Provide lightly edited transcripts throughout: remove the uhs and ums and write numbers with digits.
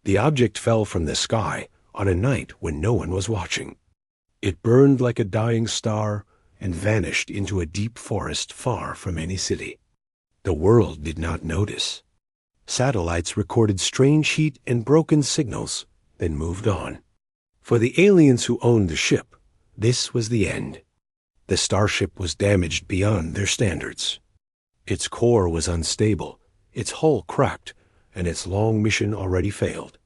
The object fell from the sky on a night when no one was watching. It burned like a dying star and vanished into a deep forest far from any city. The world did not notice. Satellites recorded strange heat and broken signals, then moved on. For the aliens who owned the ship, this was the end. The Starship was damaged beyond their standards. Its core was unstable, its hull cracked, and its long mission already failed.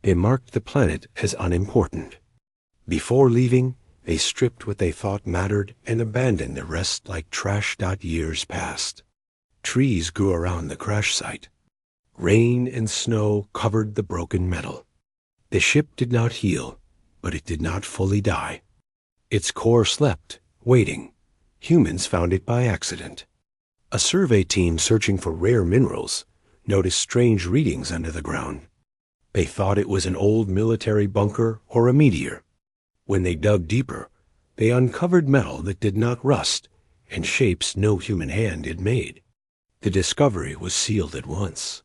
They marked the planet as unimportant. Before leaving, they stripped what they thought mattered and abandoned the rest like trash. Years passed. Trees grew around the crash site. Rain and snow covered the broken metal. The ship did not heal, but it did not fully die. Its core slept, waiting. Humans found it by accident. A survey team searching for rare minerals noticed strange readings under the ground. They thought it was an old military bunker or a meteor. When they dug deeper, they uncovered metal that did not rust and shapes no human hand had made. The discovery was sealed at once.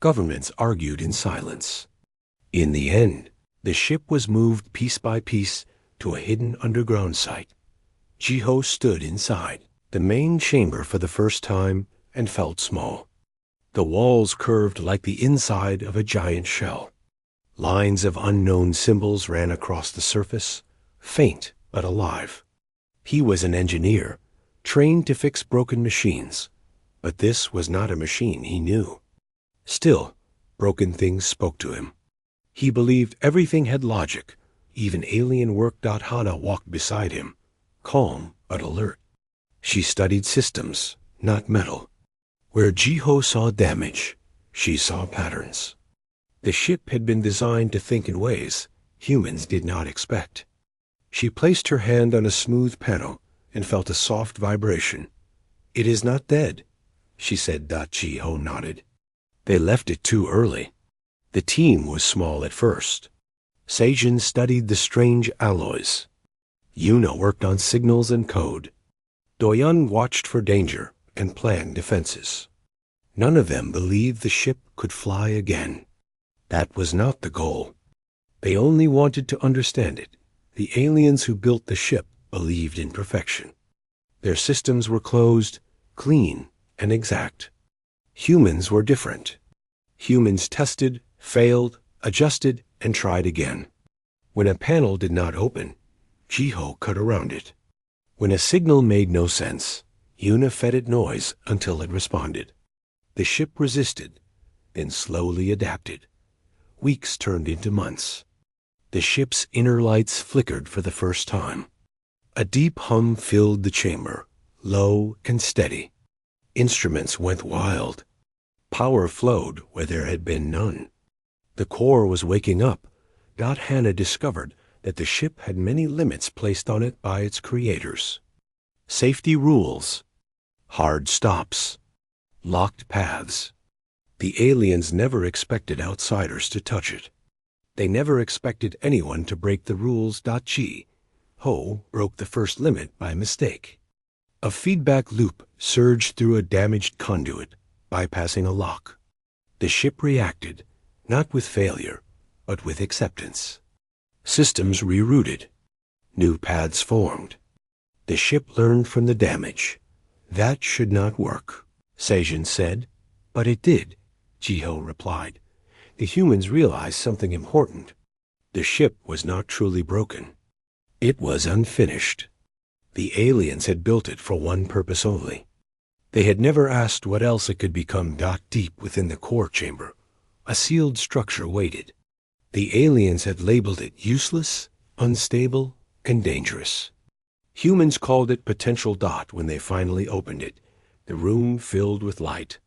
Governments argued in silence. In the end, the ship was moved piece by piece to a hidden underground site. Jiho stood inside the main chamber for the first time and felt small. The walls curved like the inside of a giant shell. Lines of unknown symbols ran across the surface, faint but alive. He was an engineer, trained to fix broken machines, but this was not a machine he knew. Still, broken things spoke to him. He believed everything had logic. Even alien work. Hana walked beside him, calm but alert. She studied systems, not metal. Where Jiho saw damage, she saw patterns. The ship had been designed to think in ways humans did not expect. She placed her hand on a smooth panel and felt a soft vibration. "It is not dead," she said. Jiho nodded. They left it too early. The team was small at first. Seijin studied the strange alloys. Yuna worked on signals and code. Doyun watched for danger and planned defenses. None of them believed the ship could fly again. That was not the goal. They only wanted to understand it. The aliens who built the ship believed in perfection. Their systems were closed, clean, and exact. Humans were different. Humans tested, failed, adjusted, and tried again. When a panel did not open, Jiho cut around it. When a signal made no sense, Yuna fed it noise until it responded. The ship resisted, then slowly adapted. Weeks turned into months. The ship's inner lights flickered for the first time. A deep hum filled the chamber, low and steady. Instruments went wild. Power flowed where there had been none. The core was waking up. Hana discovered that the ship had many limits placed on it by its creators. Safety rules, hard stops, locked paths. The aliens never expected outsiders to touch it. They never expected anyone to break the rules. Ho broke the first limit by mistake. A feedback loop surged through a damaged conduit, bypassing a lock. The ship reacted, not with failure, but with acceptance. Systems rerouted. New paths formed. The ship learned from the damage. That should not work, Seijin said. But it did, Jiho replied. The humans realized something important. The ship was not truly broken. It was unfinished. The aliens had built it for one purpose only. They had never asked what else it could become. Deep within the core chamber, a sealed structure waited. The aliens had labeled it useless, unstable, and dangerous. Humans called it potential. When they finally opened it, the room filled with light.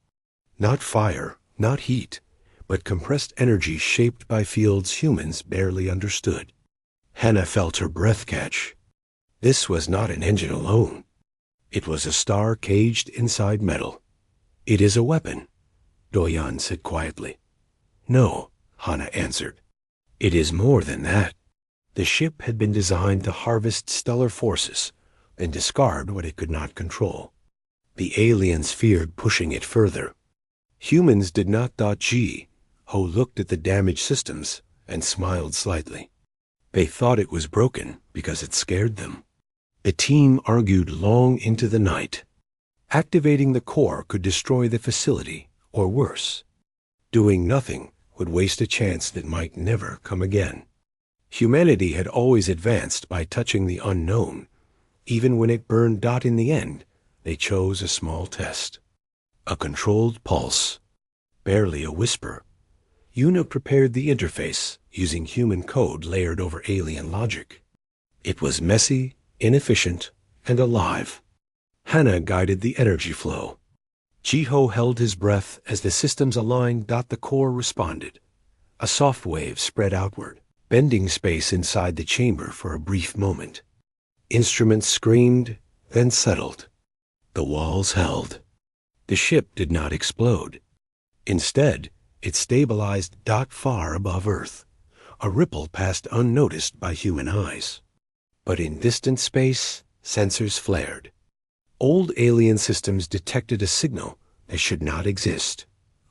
Not fire, not heat, but compressed energy shaped by fields humans barely understood. Hana felt her breath catch. This was not an engine alone. It was a star caged inside metal. "It is a weapon," Doyan said quietly. "No," Hana answered. "It is more than that." The ship had been designed to harvest stellar forces and discard what it could not control. The aliens feared pushing it further. Humans did not. Ho looked at the damaged systems and smiled slightly. They thought it was broken because it scared them. The team argued long into the night. Activating the core could destroy the facility, or worse. Doing nothing would waste a chance that might never come again. Humanity had always advanced by touching the unknown. Even when it burned in the end, they chose a small test. A controlled pulse. Barely a whisper. Yuna prepared the interface using human code layered over alien logic. It was messy, inefficient, and alive. Hana guided the energy flow. Jiho held his breath as the systems aligned. The core responded. A soft wave spread outward, bending space inside the chamber for a brief moment. Instruments screamed, then settled. The walls held. The ship did not explode. Instead, it stabilized far above Earth. A ripple passed unnoticed by human eyes. But in distant space, sensors flared. Old alien systems detected a signal that should not exist.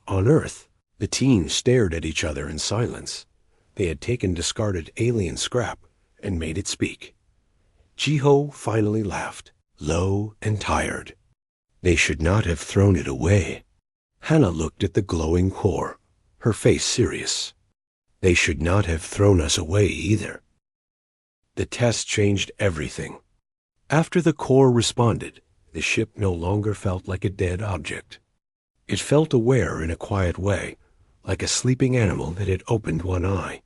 On Earth, the team stared at each other in silence. They had taken discarded alien scrap and made it speak. Jiho finally laughed, low and tired. They should not have thrown it away. Hana looked at the glowing core, her face serious. They should not have thrown us away either. The test changed everything. After the core responded, the ship no longer felt like a dead object. It felt aware in a quiet way, like a sleeping animal that had opened one eye.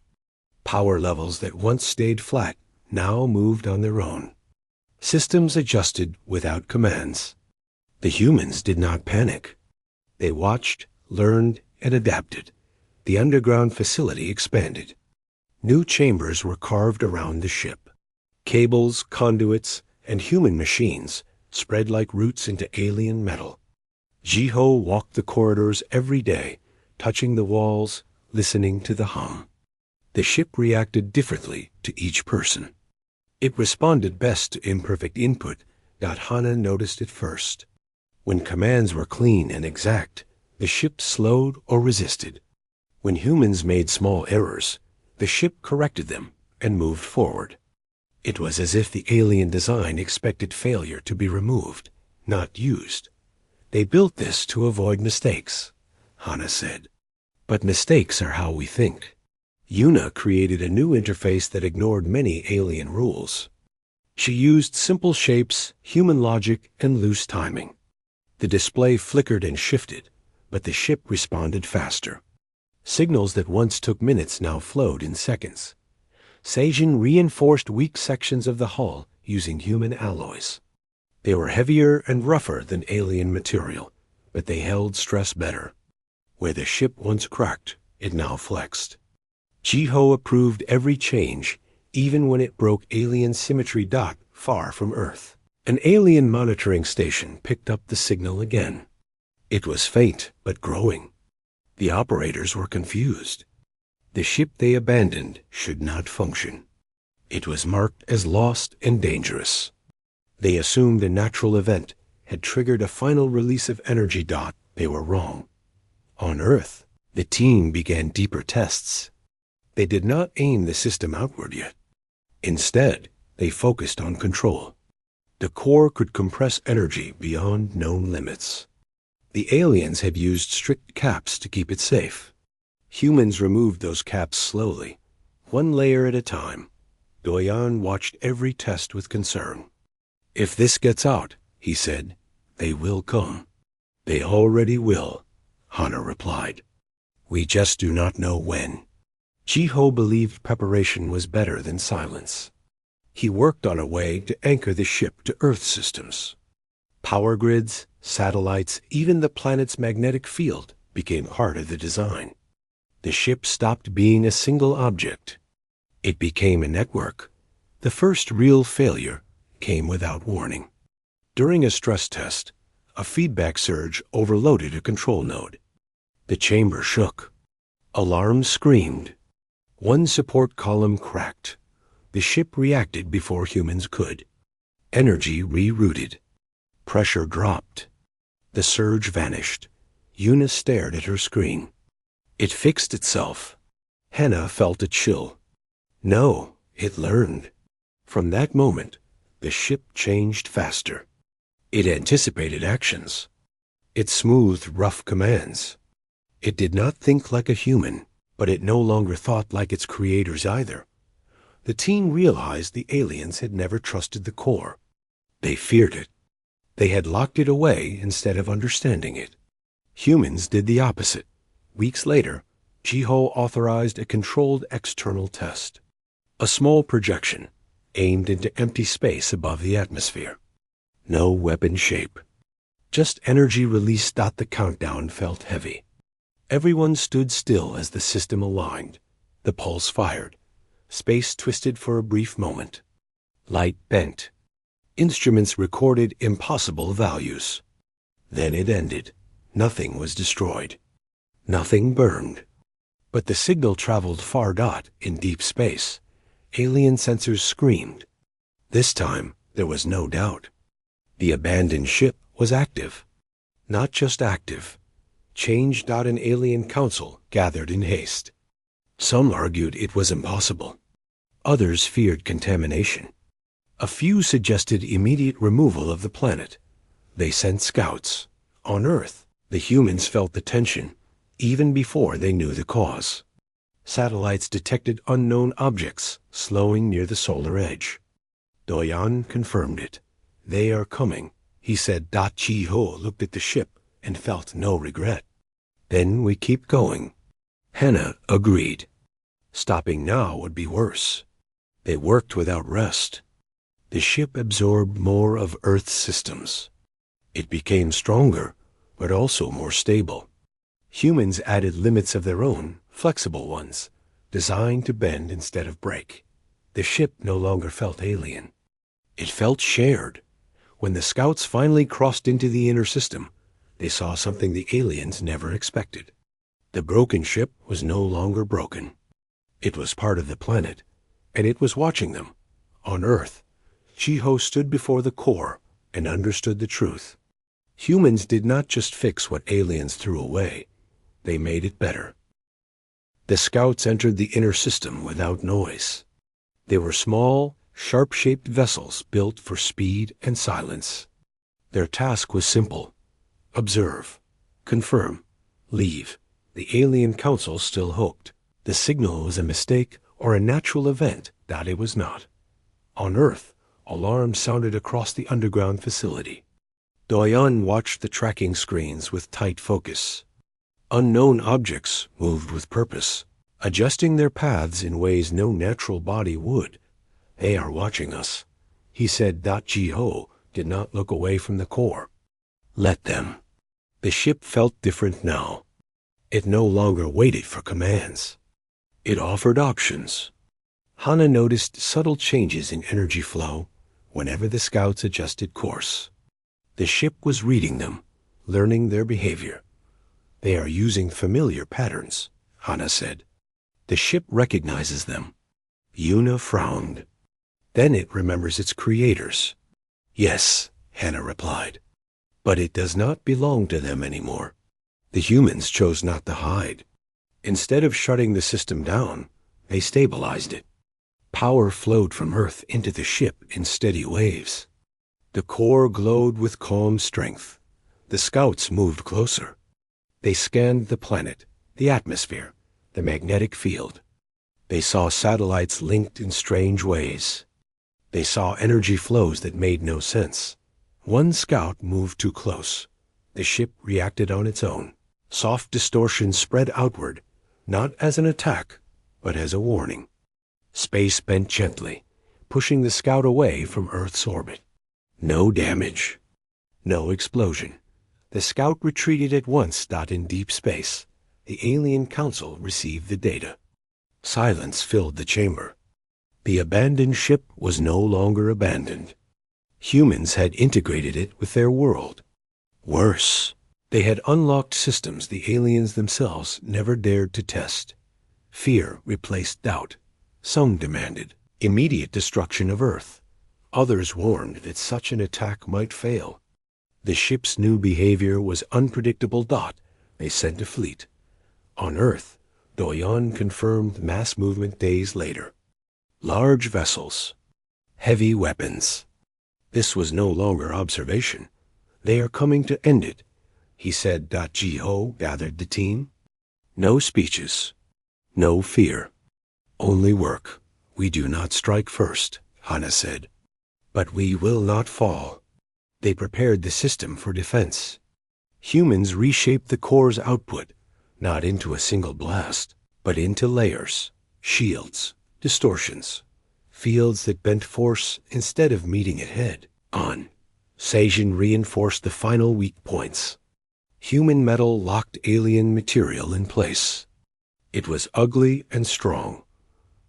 Power levels that once stayed flat now moved on their own. Systems adjusted without commands. The humans did not panic. They watched, learned, and adapted. The underground facility expanded. New chambers were carved around the ship. Cables, conduits, and human machines spread like roots into alien metal. Jiho walked the corridors every day, touching the walls, listening to the hum. The ship reacted differently to each person. It responded best to imperfect input. Hana noticed it first. When commands were clean and exact, the ship slowed or resisted. When humans made small errors, the ship corrected them and moved forward. It was as if the alien design expected failure to be removed, not used. They built this to avoid mistakes, Hana said. But mistakes are how we think. Yuna created a new interface that ignored many alien rules. She used simple shapes, human logic, and loose timing. The display flickered and shifted, but the ship responded faster. Signals that once took minutes now flowed in seconds. Seijin reinforced weak sections of the hull using human alloys. They were heavier and rougher than alien material, but they held stress better. Where the ship once cracked, it now flexed. Jiho approved every change, even when it broke alien symmetry. Far from Earth. An alien monitoring station picked up the signal again. It was faint, but growing. The operators were confused. The ship they abandoned should not function. It was marked as lost and dangerous. They assumed a natural event had triggered a final release of energy. They were wrong. On Earth, the team began deeper tests. They did not aim the system outward yet. Instead, they focused on control. The core could compress energy beyond known limits. The aliens had used strict caps to keep it safe. Humans removed those caps slowly, one layer at a time. Doyan watched every test with concern. "If this gets out," he said, "they will come." "They already will," Hana replied. "We just do not know when." Jiho believed preparation was better than silence. He worked on a way to anchor the ship to Earth systems. Power grids, satellites, even the planet's magnetic field became part of the design. The ship stopped being a single object. It became a network. The first real failure came without warning. During a stress test, a feedback surge overloaded a control node. The chamber shook. Alarms screamed. One support column cracked. The ship reacted before humans could. Energy rerouted. Pressure dropped. The surge vanished. Yuna stared at her screen. It fixed itself. Hannah felt a chill. No, it learned. From that moment, the ship changed faster. It anticipated actions. It smoothed rough commands. It did not think like a human, but it no longer thought like its creators either. The team realized the aliens had never trusted the core. They feared it. They had locked it away instead of understanding it. Humans did the opposite. Weeks later, Jiho authorized a controlled external test. A small projection, aimed into empty space above the atmosphere. No weapon shape. Just energy release. The countdown felt heavy. Everyone stood still as the system aligned. The pulse fired. Space twisted for a brief moment. Light bent. Instruments recorded impossible values. Then it ended. Nothing was destroyed. Nothing burned. But the signal traveled far. In deep space, alien sensors screamed. This time, there was no doubt. The abandoned ship was active. Not just active. Changed. An alien council gathered in haste. Some argued it was impossible. Others feared contamination. A few suggested immediate removal of the planet. They sent scouts. On Earth, the humans felt the tension, even before they knew the cause. Satellites detected unknown objects slowing near the solar edge. Doyan confirmed it. They are coming, he said. Chi-Ho looked at the ship and felt no regret. Then we keep going. Hannah agreed. Stopping now would be worse. They worked without rest. The ship absorbed more of Earth's systems. It became stronger, but also more stable. Humans added limits of their own, flexible ones, designed to bend instead of break. The ship no longer felt alien. It felt shared. When the scouts finally crossed into the inner system, they saw something the aliens never expected. The broken ship was no longer broken. It was part of the planet, and it was watching them. On Earth, Chi-Ho stood before the core and understood the truth. Humans did not just fix what aliens threw away. They made it better. The scouts entered the inner system without noise. They were small, sharp-shaped vessels built for speed and silence. Their task was simple. Observe, confirm, leave. The alien council still hoped. The signal was a mistake or a natural event. That it was not. On Earth, alarms sounded across the underground facility. Doyan watched the tracking screens with tight focus. Unknown objects moved with purpose, adjusting their paths in ways no natural body would. They are watching us, he said. Chi-Ho did not look away from the core. Let them. The ship felt different now. It no longer waited for commands. It offered options. Hannah noticed subtle changes in energy flow whenever the scouts adjusted course. The ship was reading them, learning their behavior. They are using familiar patterns, Hannah said. The ship recognizes them. Yuna frowned. Then it remembers its creators. Yes, Hannah replied. But it does not belong to them anymore. The humans chose not to hide. Instead of shutting the system down, they stabilized it. Power flowed from Earth into the ship in steady waves. The core glowed with calm strength. The scouts moved closer. They scanned the planet, the atmosphere, the magnetic field. They saw satellites linked in strange ways. They saw energy flows that made no sense. One scout moved too close. The ship reacted on its own. Soft distortion spread outward, not as an attack, but as a warning. Space bent gently, pushing the scout away from Earth's orbit. No damage. No explosion. The scout retreated at once. In deep space, the alien council received the data. Silence filled the chamber. The abandoned ship was no longer abandoned. Humans had integrated it with their world. Worse, they had unlocked systems the aliens themselves never dared to test. Fear replaced doubt. Some demanded immediate destruction of Earth. Others warned that such an attack might fail. The ship's new behavior was unpredictable. They sent a fleet. On Earth, Doyon confirmed mass movement days later. Large vessels. Heavy weapons. This was no longer observation. They are coming to end it, he said. Jiho gathered the team. No speeches. No fear. Only work. We do not strike first, Hana said. But we will not fall. They prepared the system for defense. Humans reshaped the core's output, not into a single blast, but into layers, shields, distortions, fields that bent force instead of meeting it head-on. Seijin reinforced the final weak points. Human metal locked alien material in place. It was ugly and strong.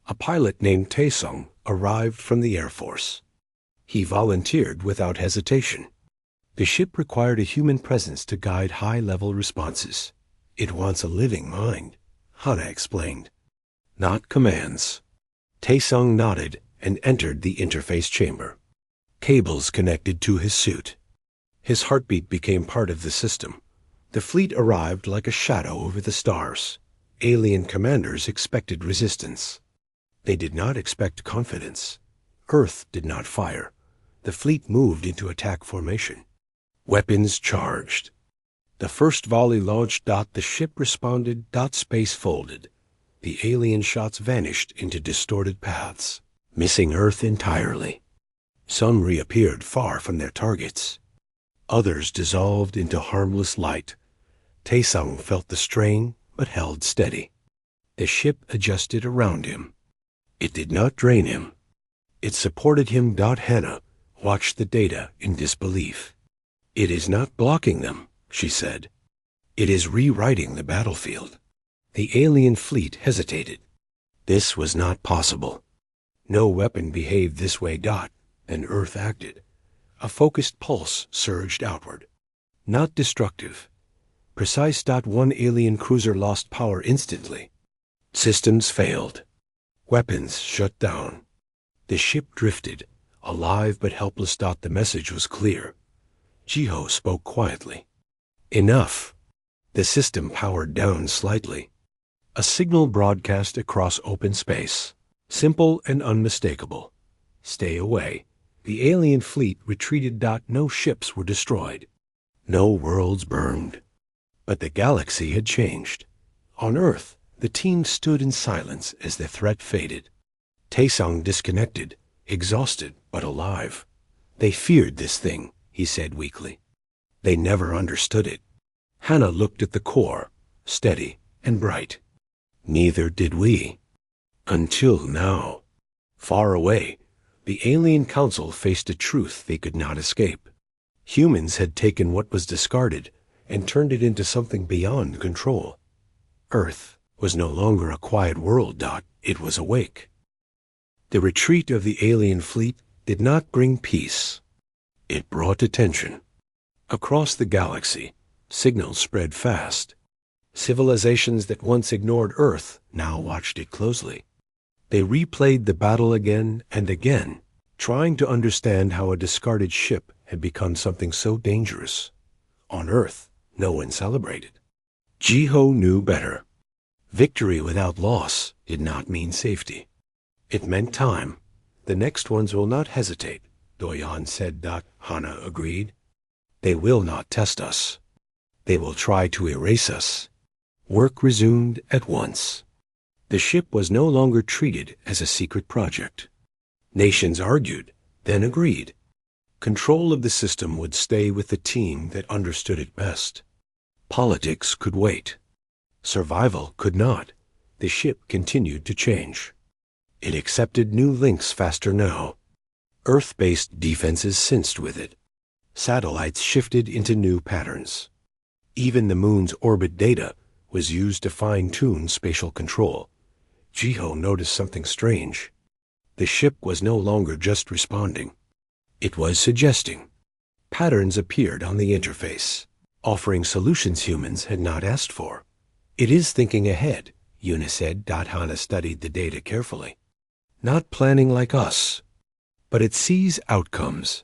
A pilot named Taesung arrived from the Air Force. He volunteered without hesitation. The ship required a human presence to guide high-level responses. It wants a living mind, Hana explained. Not commands. Taesung nodded and entered the interface chamber. Cables connected to his suit. His heartbeat became part of the system. The fleet arrived like a shadow over the stars. Alien commanders expected resistance. They did not expect confidence. Earth did not fire. The fleet moved into attack formation. Weapons charged. The first volley launched. The ship responded. Space folded. The alien shots vanished into distorted paths, missing Earth entirely. Some reappeared far from their targets. Others dissolved into harmless light. Taesung felt the strain, but held steady. The ship adjusted around him. It did not drain him. It supported him. Hana watched the data in disbelief. It is not blocking them, she said. It is rewriting the battlefield. The alien fleet hesitated. This was not possible. No weapon behaved this way. And Earth acted. A focused pulse surged outward. Not destructive. Precise. One alien cruiser lost power instantly. Systems failed. Weapons shut down. The ship drifted, alive but helpless. The message was clear. Jiho spoke quietly. Enough. The system powered down slightly. A signal broadcast across open space. Simple and unmistakable. Stay away. The alien fleet retreated. No ships were destroyed. No worlds burned. But the galaxy had changed. On Earth, the team stood in silence as the threat faded. Taesung disconnected, exhausted but alive. They feared this thing, he said weakly. They never understood it. Hana looked at the core, steady and bright. Neither did we. Until now. Far away, the alien council faced a truth they could not escape. Humans had taken what was discarded and turned it into something beyond control. Earth was no longer a quiet world. It was awake. The retreat of the alien fleet did not bring peace. It brought attention. Across the galaxy, signals spread fast. Civilizations that once ignored Earth now watched it closely. They replayed the battle again and again, trying to understand how a discarded ship had become something so dangerous. On Earth, no one celebrated. Jiho knew better. Victory without loss did not mean safety. It meant time. The next ones will not hesitate, Doyon said. Hana agreed. They will not test us. They will try to erase us. Work resumed at once. The ship was no longer treated as a secret project. Nations argued, then agreed. Control of the system would stay with the team that understood it best. Politics could wait. Survival could not. The ship continued to change. It accepted new links faster now. Earth-based defenses sensed with it. Satellites shifted into new patterns. Even the moon's orbit data was used to fine-tune spatial control. Jiho noticed something strange. The ship was no longer just responding. It was suggesting. Patterns appeared on the interface, offering solutions humans had not asked for. It is thinking ahead, Yuna said. Hana studied the data carefully. Not planning like us, but it sees outcomes.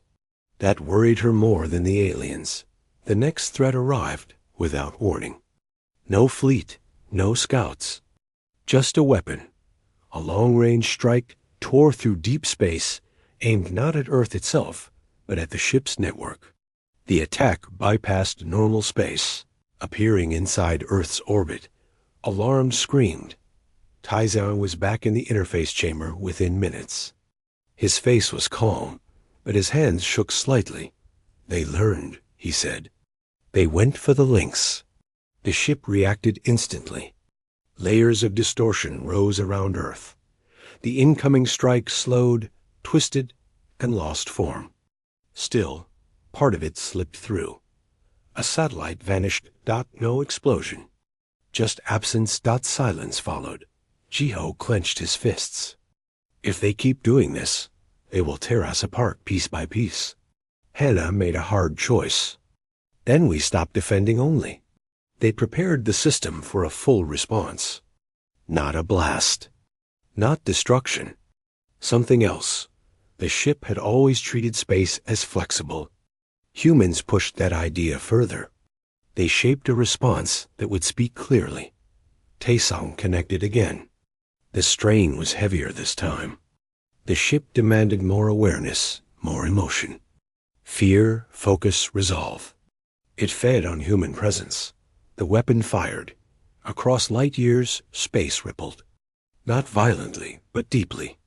That worried her more than the aliens. The next threat arrived without warning. No fleet, No scouts. Just a weapon. A long-range strike tore through deep space, aimed not at Earth itself, but at the ship's network. The attack bypassed normal space, appearing inside Earth's orbit. Alarms screamed. Taizan was back in the interface chamber within minutes. His face was calm, but his hands shook slightly. "They learned," he said. "They went for the links." The ship reacted instantly. Layers of distortion rose around Earth. The incoming strike slowed, twisted, and lost form. Still, part of it slipped through. A satellite vanished. No explosion. Just absence. Silence followed. Jiho clenched his fists. If they keep doing this, they will tear us apart piece by piece. Hannah made a hard choice. Then we stopped defending only. They prepared the system for a full response. Not a blast. Not destruction. Something else. The ship had always treated space as flexible. Humans pushed that idea further. They shaped a response that would speak clearly. Taesong connected again. The strain was heavier this time. The ship demanded more awareness, more emotion. Fear, focus, resolve. It fed on human presence. The weapon fired. Across light years, space rippled. Not violently, but deeply.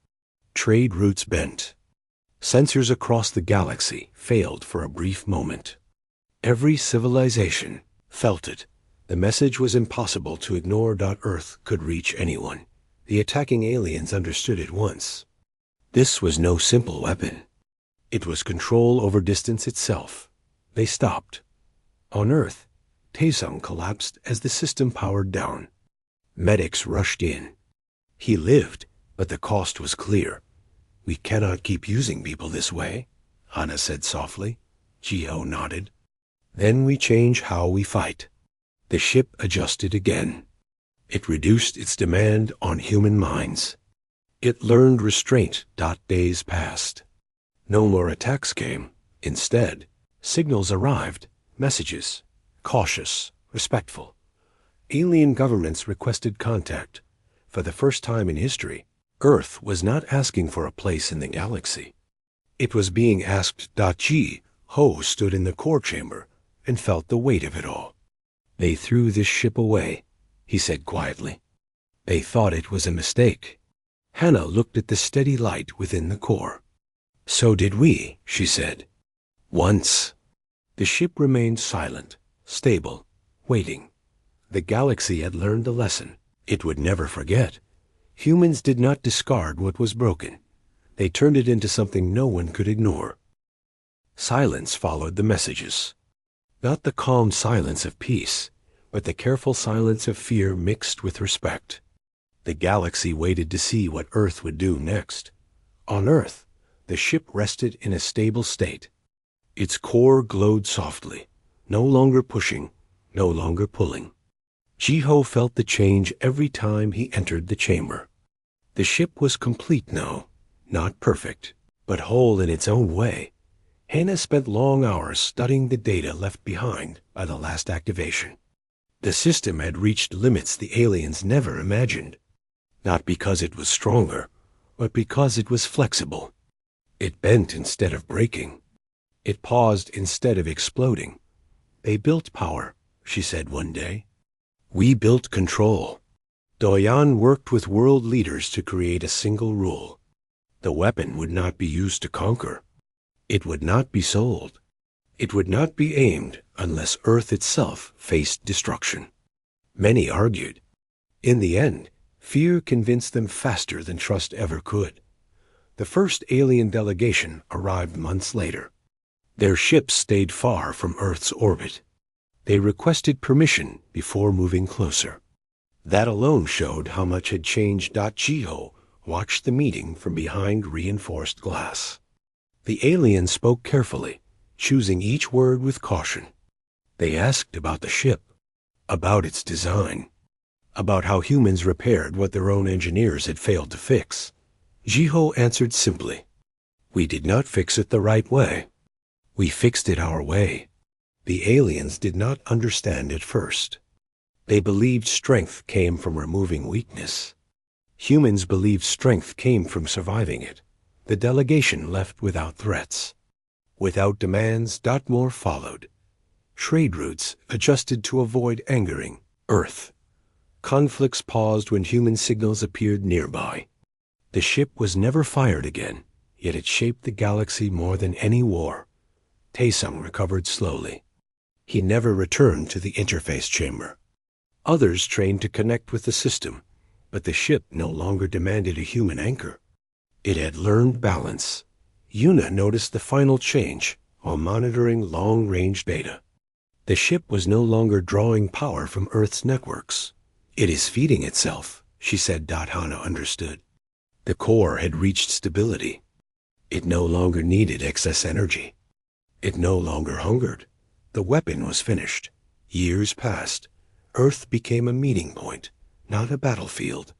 Trade routes bent. Sensors across the galaxy failed for a brief moment. Every civilization felt it. The message was impossible to ignore. Earth could reach anyone. The attacking aliens understood it once. This was no simple weapon. It was control over distance itself. They stopped. On Earth, Taesung collapsed as the system powered down. Medics rushed in. He lived, but the cost was clear. "We cannot keep using people this way," Hana said softly. Jiho nodded. "Then we change how we fight." The ship adjusted again. It reduced its demand on human minds. It learned restraint. Days passed. No more attacks came. Instead, signals arrived, messages, cautious, respectful. Alien governments requested contact. For the first time in history, Earth was not asking for a place in the galaxy. It was being asked. Ho stood in the core chamber and felt the weight of it all. "They threw this ship away," he said quietly. "They thought it was a mistake." Hannah looked at the steady light within the core. "So did we," she said. "Once." The ship remained silent, stable, waiting. The galaxy had learned the lesson. It would never forget. Humans did not discard what was broken. They turned it into something no one could ignore. Silence followed the messages. Not the calm silence of peace, but the careful silence of fear mixed with respect. The galaxy waited to see what Earth would do next. On Earth, the ship rested in a stable state. Its core glowed softly, no longer pushing, no longer pulling. Jiho felt the change every time he entered the chamber. The ship was complete now, not perfect, but whole in its own way. Hannah spent long hours studying the data left behind by the last activation. The system had reached limits the aliens never imagined. Not because it was stronger, but because it was flexible. It bent instead of breaking. It paused instead of exploding. "They built power," she said one day. "We built control." Doyan worked with world leaders to create a single rule. The weapon would not be used to conquer. It would not be sold. It would not be aimed unless Earth itself faced destruction. Many argued. In the end, fear convinced them faster than trust ever could. The first alien delegation arrived months later. Their ships stayed far from Earth's orbit. They requested permission before moving closer. That alone showed how much had changed. Jiho watched the meeting from behind reinforced glass. The aliens spoke carefully, choosing each word with caution. They asked about the ship, about its design, about how humans repaired what their own engineers had failed to fix. Jiho answered simply, "We did not fix it the right way. We fixed it our way." The aliens did not understand at first. They believed strength came from removing weakness. Humans believed strength came from surviving it. The delegation left without threats. Without demands, Dotmore followed. Trade routes adjusted to avoid angering Earth. Conflicts paused when human signals appeared nearby. The ship was never fired again, yet it shaped the galaxy more than any war. Taesung recovered slowly. He never returned to the interface chamber. Others trained to connect with the system, but the ship no longer demanded a human anchor. It had learned balance. Yuna noticed the final change while monitoring long-range data. The ship was no longer drawing power from Earth's networks. It is feeding itself, she said. Hana understood. The core had reached stability. It no longer needed excess energy. It no longer hungered. The weapon was finished. Years passed. Earth became a meeting point, not a battlefield.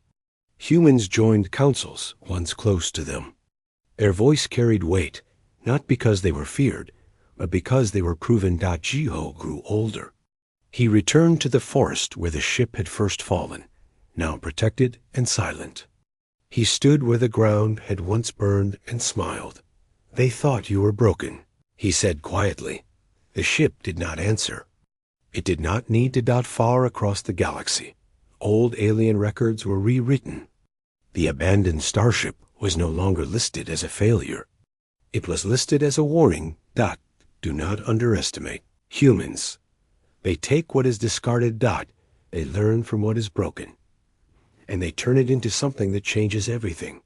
Humans joined councils once close to them. Their voice carried weight, not because they were feared, but because they were proven. Jiho grew older. He returned to the forest where the ship had first fallen, now protected and silent. He stood where the ground had once burned and smiled. They thought you were broken, he said quietly. The ship did not answer. It did not need to dot far across the galaxy. Old alien records were rewritten. The abandoned Starship was no longer listed as a failure. It was listed as a warning. Do not underestimate humans. They take what is discarded. They learn from what is broken. And they turn it into something that changes everything.